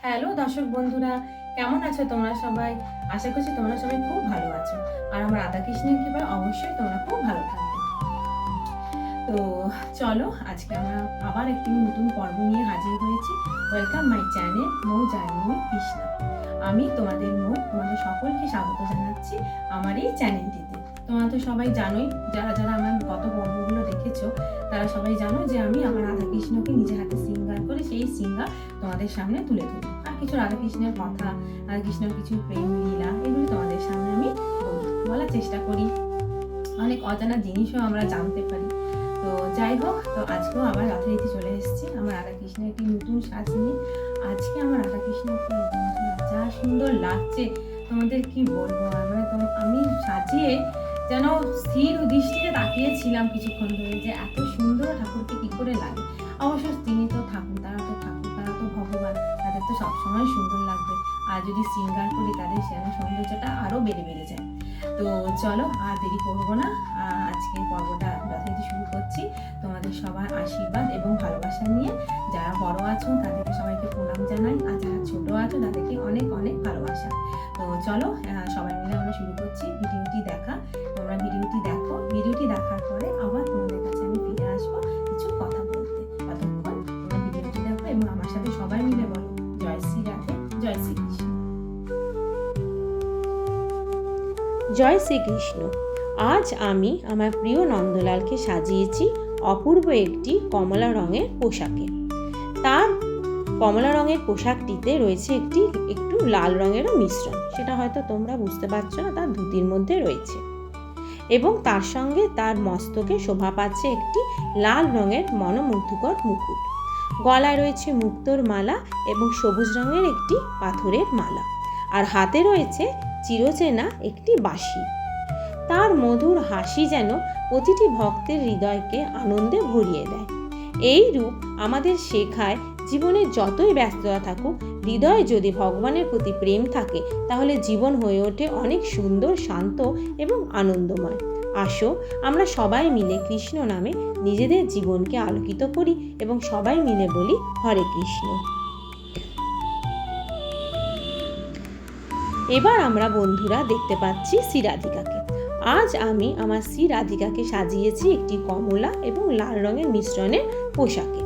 Hello দর্শক বন্ধুরা, কেমন আছো তোমরা সবাই? আশা করছি তোমরা সবাই খুব ভালো আছো। আর আমার রাধাকৃষ্ণের কৃপায় অবশ্যই তোমরা খুব ভালো থাকবে। তো চলো, আজকে আমরা আবার একটি নতুন পর্ব নিয়ে হাজির হয়েছি। Welcome my channel Mou journey Krishna. আমি তোমাদের তোমাদের সকলকে স্বাগত জানাচ্ছি আমার এই চ্যানেলটিতে। তোমরা তো সবাই জানোই, যারা যারা আমার গত পর্বগুলো দেখেছো তারা সবাই জানো যে আমি আমার রাধাকৃষ্ণকে নিজে হাতে সিঙ্গার করে সেই সিঙ্গার তোমাদের সামনে তুলে ধরি। আর কিছু রাধাকৃষ্ণের কথা, রাধাকৃষ্ণের কিছু প্রেম লীলা, এগুলো তোমাদের সামনে আমি বলার চেষ্টা করি। অনেক অজানা জিনিসও আমরা জানতে পারি। তো যাই হোক, তো আজকেও আবার যথারীতি চলে এসেছি আমার রাধাকৃষ্ণের একটি নতুন সাজ নিয়ে। আজকে আমার রাধাকৃষ্ণকে যা সুন্দর লাগছে তোমাদের কি বলবো। মানে আমি সাজিয়ে যেন স্থির দৃষ্টিতে তাকিয়েছিলাম কিছুক্ষণ ধরে যে এত সুন্দর ঠাকুরকে কি করে লাগে। অবশ্য তিনি তো ঠাকুর, তারা তো ভগবান, তাদের তো সবসময় সুন্দর লাগবে। আর যদি সিঙ্গার করি তাদের যেন সৌন্দর্যটা আরও বেড়ে যায়। তো চলো আর দেরি করবো না, আজকের পর্বটা যথারীতি শুরু করছি। তোমাদের সবার আশীর্বাদ এবং ভালোবাসা নিয়ে, যারা বড় আছো তাদেরকে সবাইকে প্রণাম জানাই, আর যারা ছোট আছো তাদেরকে অনেক অনেক ভালোবাসা। তো চলো সবাই মিলে আমরা শুরু করছি। ভিডিওটি তোমরা ভিডিওটি দেখার পরে আবার তোমাদের কাছে আমি ফিরে আসবো কিছু কথা বলতে। ততক্ষণ তোমরা ভিডিওটি দেখো এবং আমার সাথে সবাই মিলে বলো জয় শ্রী রাধে, জয় শ্রীকৃষ্ণ। জয় শ্রীকৃষ্ণ। আজ আমি আমার প্রিয় নন্দলালকে সাজিয়েছি অপূর্ব একটি কমলা রঙের পোশাকে। তার কমলা রঙের পোশাকটিতে রয়েছে একটু লাল রঙেরও মিশ্রণ, সেটা হয়তো তোমরা বুঝতে পারছো না, তার ধুতির মধ্যে রয়েছে। এবং তার সঙ্গে তার মস্তকে শোভা পাচ্ছে একটি লাল রঙের মনোমুগ্ধকর মুকুট। গলায় রয়েছে মুক্তোর মালা এবং সবুজ রঙের একটি পাথরের মালা, আর হাতে রয়েছে চিরচেনা একটি বাঁশি। তার মধুর হাসি যেন প্রতিটি ভক্তের হৃদয়কে আনন্দে ভরিয়ে দেয়। এই রূপ আমাদের শেখায়, জীবনে যতই ব্যস্ততা থাকুক, হৃদয়ে যদি ভগবানের প্রতি প্রেম থাকে তাহলে জীবন হয়ে ওঠে অনেক সুন্দর, শান্ত এবং আনন্দময়। আসো আমরা সবাই মিলে কৃষ্ণ নামে নিজেদের জীবনকে আলোকিত করি এবং সবাই মিলে বলি হরে কৃষ্ণ। এবার আমরা বন্ধুরা দেখতে পাচ্ছি শ্রী রাধিকাকে। আজ আমি আমার শ্রী রাধিকাকে সাজিয়েছি একটি কমলা এবং লাল রঙের মিশ্রণের পোশাকে,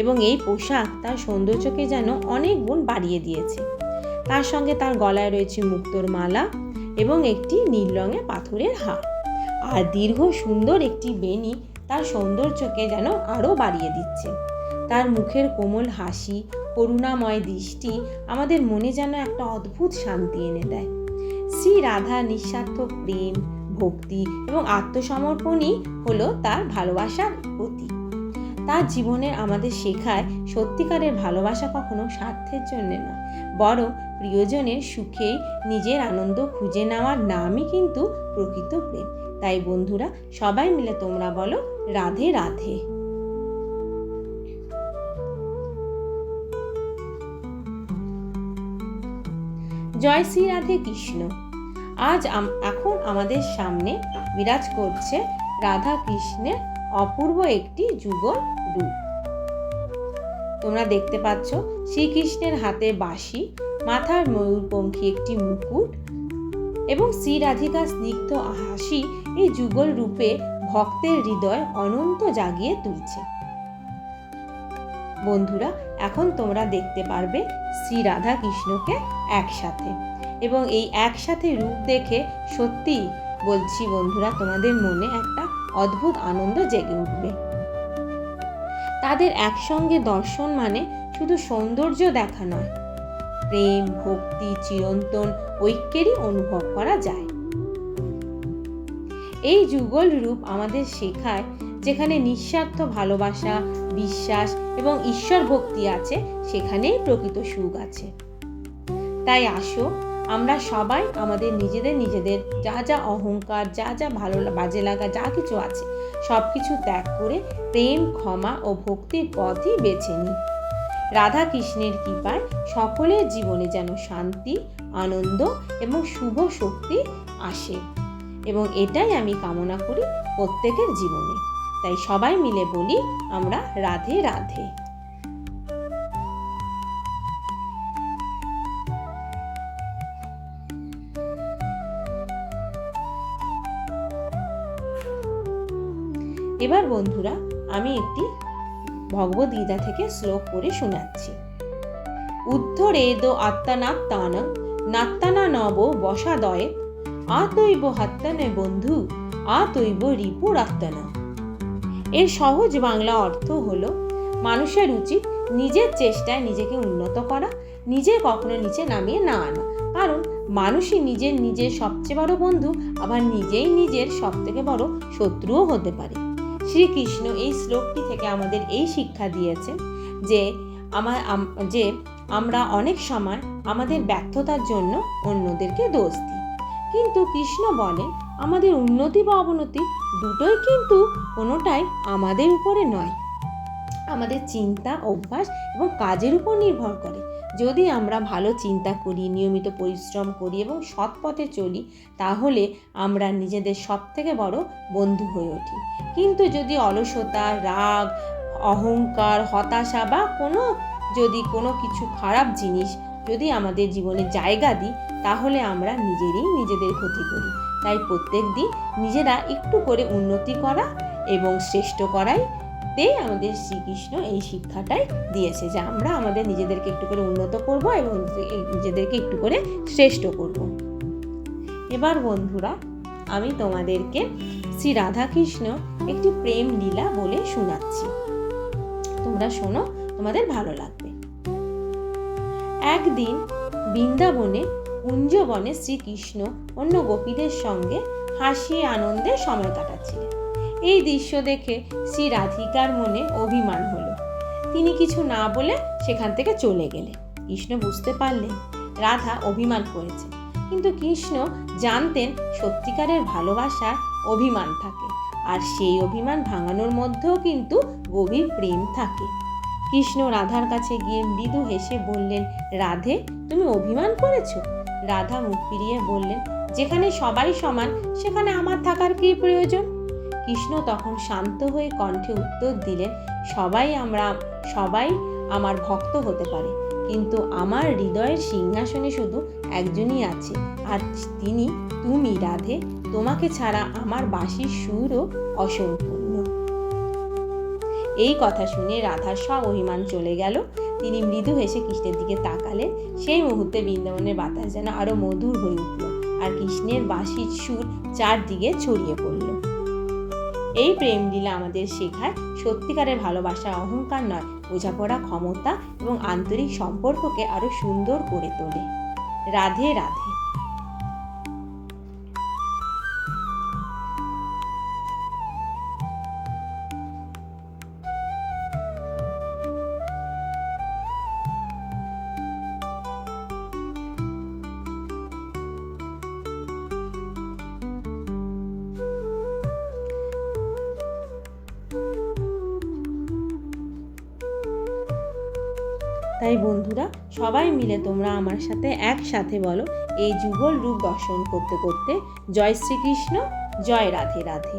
এবং এই পোশাক তার সৌন্দর্যকে যেন অনেক গুণ বাড়িয়ে দিয়েছে। তার সঙ্গে তার গলায় রয়েছে মুক্তোর মালা এবং একটি নীল রঙের পাথরের হার, আর দীর্ঘ সুন্দর একটি বেনি তার সৌন্দর্যকে যেন আরও বাড়িয়ে দিচ্ছে। তার মুখের কোমল হাসি, করুণাময় দৃষ্টি আমাদের মনে যেন একটা অদ্ভুত শান্তি এনে দেয়। শ্রী রাধার নিঃস্বার্থ প্রেম, ভক্তি এবং আত্মসমর্পণই হলো তার ভালোবাসার প্রতীক। তার জীবনের আমাদের শেখায় সত্যিকারের ভালোবাসা কখনো স্বার্থের জন্য নয়, বরং প্রিয়জনের সুখেই নিজের আনন্দ খুঁজে নেওয়ার নামই কিন্তু প্রকৃত প্রেম। তাই বন্ধুরা সবাই মিলে তোমরা বলো রাধে রাধে। জয় শ্রী রাধে কৃষ্ণ। আজ এখন আমাদের সামনে বিরাজ করছে রাধা কৃষ্ণের অপূর্ব একটি যুগল রূপ। তোমরা দেখতে পাচ্ছ শ্রীকৃষ্ণের হাতে বাঁশি, মাথার ময়ূরপঙ্খী একটি মুকুট এবং শ্রী রাধিকার স্নিগ্ধ হাসি এই যুগল রূপে ভক্তের হৃদয় অনন্ত জাগিয়ে তুলছে। বন্ধুরা এখন তোমরা দেখতে পারবে শ্রী রাধা কৃষ্ণকে একসাথে, এবং এই একসাথে রূপ দেখে সত্যি বলছি বন্ধুরা, তোমাদের মনে একটা অদ্ভুত আনন্দ জেগে উঠবে। তাদের একসঙ্গে দর্শন মানে শুধু সৌন্দর্য দেখা নয়, প্রেম, ভক্তি, চিরন্তন ঐক্যেরই অনুভব করা যায়। এই যুগল রূপ আমাদের শেখায়, যেখানে নিঃস্বার্থ ভালোবাসা, বিশ্বাস এবং ঈশ্বর ভক্তি আছে, সেখানেই প্রকৃত সুখ আছে। তাই আসো আমরা সবাই আমাদের নিজেদের যা যা অহংকার, যা যা ভালো বাজে লাগা যা কিছু আছে সব কিছু ত্যাগ করে প্রেম, ক্ষমা ও ভক্তির পথই বেছে নিই। রাধা কৃষ্ণের কৃপায় সকলের জীবনে যেন শান্তি, আনন্দ এবং শুভ শক্তি আসে, এবং এটাই আমি কামনা করি প্রত্যেকের জীবনে। তাই সবাই মিলে বলি আমরা রাধে রাধে। এবার বন্ধুরা আমি একটি ভগবদ্গীতা থেকে শ্লোক পড়ে শোনাচ্ছি। উদ্ধরেদো আত্মানাত্মানং নাত্তানা নব বসাদয়ে আতৈব হাত্তানে বন্ধু আতৈব রিপুরাত্তানা। এর সহজ বাংলা অর্থ হলো মানুষের উচিত নিজের চেষ্টায় নিজেকে উন্নত করা, নিজে কখনো নিচে নামিয়ে না আনা, কারণ মানুষই নিজের সবচেয়ে বড় বন্ধু, আবার নিজেই নিজের সব থেকে বড় শত্রুও হতে পারে। শ্রীকৃষ্ণ এই শ্লোকটি থেকে আমাদের এই শিক্ষা দিয়েছেন যে আমরা অনেক সময় আমাদের ব্যর্থতার জন্য অন্যদেরকে দোষ দিই, কিন্তু কৃষ্ণ বলেন আমাদের উন্নতি বা অবনতি দুটোই কিন্তু কোনোটাই আমাদের উপরে নয়, আমাদের চিন্তা, অভ্যাস এবং কাজের উপর নির্ভর করে। যদি আমরা ভালো চিন্তা করি, নিয়মিত পরিশ্রম করি এবং সৎ পথে চলি, তাহলে আমরা নিজেদের সব থেকে বড় বন্ধু হয়ে উঠি। কিন্তু যদি অলসতা, রাগ, অহংকার, হতাশা বা কোনো কিছু খারাপ জিনিস যদি আমাদের জীবনে জায়গা দিই, তাহলে আমরা নিজেদের ক্ষতি করি। তাই প্রত্যেক দিন নিজেরা একটু করে উন্নতি করা এবং শ্রেষ্ঠ করাই আমাদের শ্রীকৃষ্ণ এই শিক্ষাটাই দিয়েছে, যে আমরা আমাদের নিজেদেরকে একটু করে উন্নত করব এবং নিজেদেরকে একটু করে শ্রেষ্ঠ করব। এবার বন্ধুরা আমি তোমাদেরকে শ্রী রাধাকৃষ্ণ একটি প্রেম লীলা বলে শোনাচ্ছি, তোমরা শোনো, তোমাদের ভালো লাগবে। একদিন বৃন্দাবনে কুঞ্জবনে শ্রীকৃষ্ণ অন্য গোপীদের সঙ্গে হাসি আনন্দে সময় কাটাচ্ছিলেন। এই দৃশ্য দেখে শ্রী রাধিকার মনে অভিমান হলো। তিনি কিছু না বলে সেখান থেকে চলে গেলেন। কৃষ্ণ বুঝতে পারলেন রাধা অভিমান করেছে, কিন্তু কৃষ্ণ জানতেন সত্যিকারের ভালোবাসার অভিমান থাকে, আর সেই অভিমান ভাঙানোর মধ্যেও কিন্তু গভীর প্রেম থাকে। কৃষ্ণ রাধার কাছে গিয়ে মৃদু হেসে বললেন, রাধে, তুমি অভিমান করেছো? রাধা মুখ ফিরিয়ে বললেন, যেখানে সবাই সমান সেখানে আমার থাকার কী প্রয়োজন? কৃষ্ণ তখন শান্ত হয়ে কণ্ঠে উত্তর দিলেন, সবাই আমার ভক্ত হতে পারে, কিন্তু আমার হৃদয়ের সিংহাসনে শুধু একজনই আছে, আর তুমি রাধে। তোমাকে ছাড়া আমার বাঁশির সুরও অসম্পূর্ণ। এই কথা শুনে রাধার সব অভিমান চলে গেল। তিনি মৃদু হেসে কৃষ্ণের দিকে তাকালেন। সেই মুহূর্তে বৃন্দাবনের বাতাস যেন আরো মধুর হয়ে উঠল, আর কৃষ্ণের বাঁশির সুর চারদিকে ছড়িয়ে পড়ল। এই প্রেম লীলা আমাদের শেখায় সত্যিকারের ভালোবাসা অহংকার নয়, বোঝাপড়া, ক্ষমতা এবং আন্তরিক সম্পর্ককে আরো সুন্দর করে তোলে। রাধে রাধে। তাই বন্ধুরা, সবাই মিলে তোমরা আমার সাথে একসাথে বলো, এই যুগল রূপ দর্শন করতে করতে জয় শ্রীকৃষ্ণ, জয় রাধে রাধে।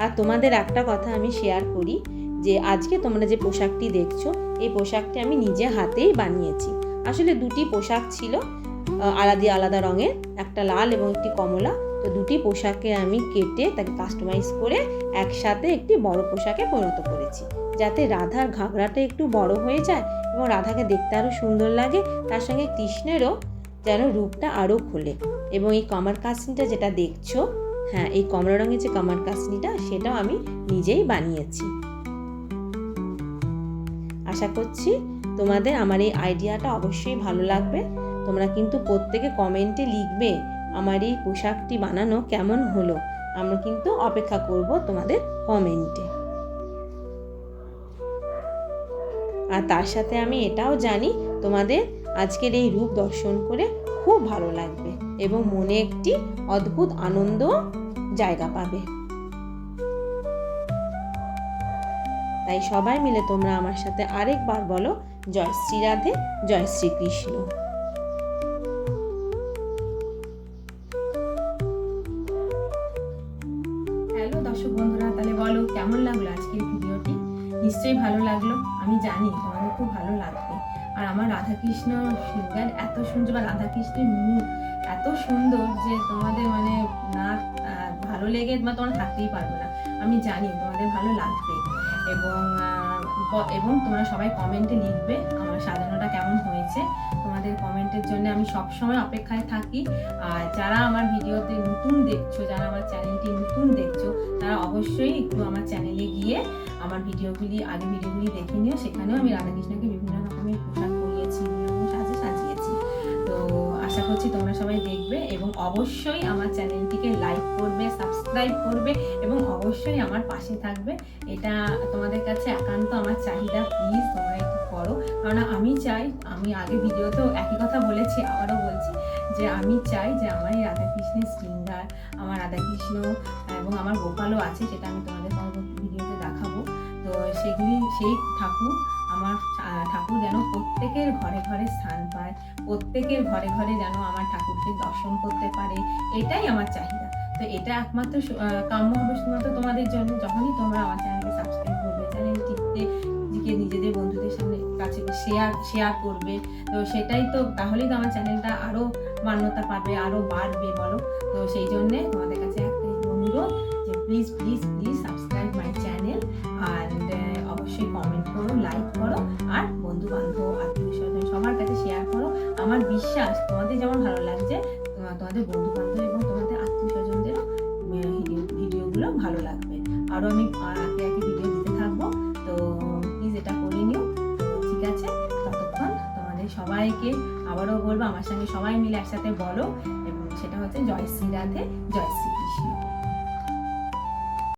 আর তোমাদের একটা কথা আমি শেয়ার করি, যে আজকে তোমরা যে পোশাকটি দেখছো, এই পোশাকটি আমি নিজে হাতেই বানিয়েছি। আসলে দুটি পোশাক ছিল আলাদা রঙের, একটা লাল এবং একটি কমলা। তো দুটি পোশাকে আমি কেটে তাকে কাস্টমাইজ করে একসাথে একটি বড় পোশাকে পরিণত করেছি, যাতে রাধার ঘাগরাটা একটু বড় হয়ে যায় এবং রাধাকে দেখতে আরও সুন্দর লাগে, তার সঙ্গে কৃষ্ণেরও যেন রূপটা আরও খোলে। এবং এই কমার কাসনিটা যেটা দেখছো, হ্যাঁ, এই কমলা রঙের যে কমার কাসনিটা, সেটাও আমি নিজেই বানিয়েছি। আশা করছি তোমাদের আমার এই আইডিয়াটা অবশ্যই ভালো লাগবে। তোমরা কিন্তু প্রত্যেকে কমেন্টে লিখবে আমার এই পোশাকটি বানানো কেমন হলো। আমরা কিন্তু অপেক্ষা করব তোমাদের কমেন্টে। আর তার সাথে আমি এটাও জানি তোমাদের আজকের এই রূপ দর্শন করে খুব ভালো লাগবে এবং মনে একটি অদ্ভুত আনন্দ জায়গা পাবে। তাই সবাই মিলে তোমরা আমার সাথে আরেকবার বলো, জয় শ্রী রাধে, জয় শ্রীকৃষ্ণ। হ্যালো দর্শক বন্ধুরা, তাহলে বলো কেমন লাগলো আজকের ভিডিওটি? নিশ্চয়ই ভালো লাগলো, আমি জানি তোমাদের খুব ভালো লাগবে। আর আমার রাধাকৃষ্ণ সিঙ্গার এত সুন্দর, বা রাধাকৃষ্ণের মুখ এত সুন্দর যে তোমাদের মানে না ভালো লেগে তোমরা থাকতেই পারবে না, আমি জানি তোমাদের ভালো লাগবে। এবং তোমরা সবাই কমেন্টে লিখবে আমার সাজানোটা কেমন হয়েছে। তোমাদের কমেন্টের জন্য আমি সবসময় অপেক্ষায় থাকি। আর যারা আমার ভিডিওতে নতুন দেখছো, যারা আমার চ্যানেলটি নতুন দেখছো, তারা অবশ্যই একটু আমার চ্যানেলে গিয়ে আমার আগে ভিডিওগুলি দেখে নিও। সেখানেও আমি রাধাকৃষ্ণকে বিভিন্ন রকমের পোশাক পরিয়েছি, সাজিয়েছি। তো আশা করছি তোমরা সবাই দেখবে এবং অবশ্যই আমার চ্যানেলটিকে লাইক করবে, সাবস্ক্রাইব করবে এবং অবশ্যই আমার পাশে থাকবে। এটা তোমাদের কাছে একান্ত আমার চাহিদা, প্লিজ তোমরা একটু করো। কারণ আমি চাই, আমি আগে ভিডিওতেও একই কথা বলেছি, আবারও বলছি যে আমি চাই যে আমার এই রাধাকৃষ্ণের শৃঙ্গার, আমার রাধাকৃষ্ণ এবং আমার গোপালও আছে, সেটা আমি তোমাদের পরবর্তী ভিডিওতে দেখাবো। তো সেই আমার ঠাকুর যেন প্রত্যেকের ঘরে ঘরে স্থান পায়, প্রত্যেকের ঘরে ঘরে যেন আমার ঠাকুরকে দর্শন করতে পারে, এটাই আমার চাহিদা। তো এটা একমাত্র কাম্য হবে শুধুমাত্র তোমাদের জন্য, যখনই তোমরা আমার চ্যানেলকে সাবস্ক্রাইব করবে, চ্যানেলটিতে নিজেদের বন্ধুদের কাছে শেয়ার করবে। তো সেটাই তো, তাহলেই তো আমার চ্যানেলটা আরও মান্যতা পাবে, আরও বাড়বে, বলো। তো সেই জন্যে তোমাদের কাছে একটাই অনুরোধ যে please please please subscribe my channel, আর অবশ্যই কমেন্ট করো, লাইক করো, আর বন্ধু বান্ধব, আত্মীয় স্বজন সবার কাছে শেয়ার করো। আমার বিশ্বাস তোমাদের যেমন ভালো লাগছে, তোমাদের বন্ধু বান্ধব এবং তোমাদের আত্মীয় স্বজনদেরও ভিডিওগুলো ভালো লাগবে। আরও আমি একে ভিডিও দিতে থাকবো। তো প্লিজ এটা করে নিও। তো ঠিক আছে, ততক্ষণ তোমাদের সবাইকে আবারও বলবো, আমার সঙ্গে সবাই মিলে একসাথে বলো, এবং সেটা হচ্ছে জয় শ্রী রাধে, জয় শ্রী কৃষ্ণ।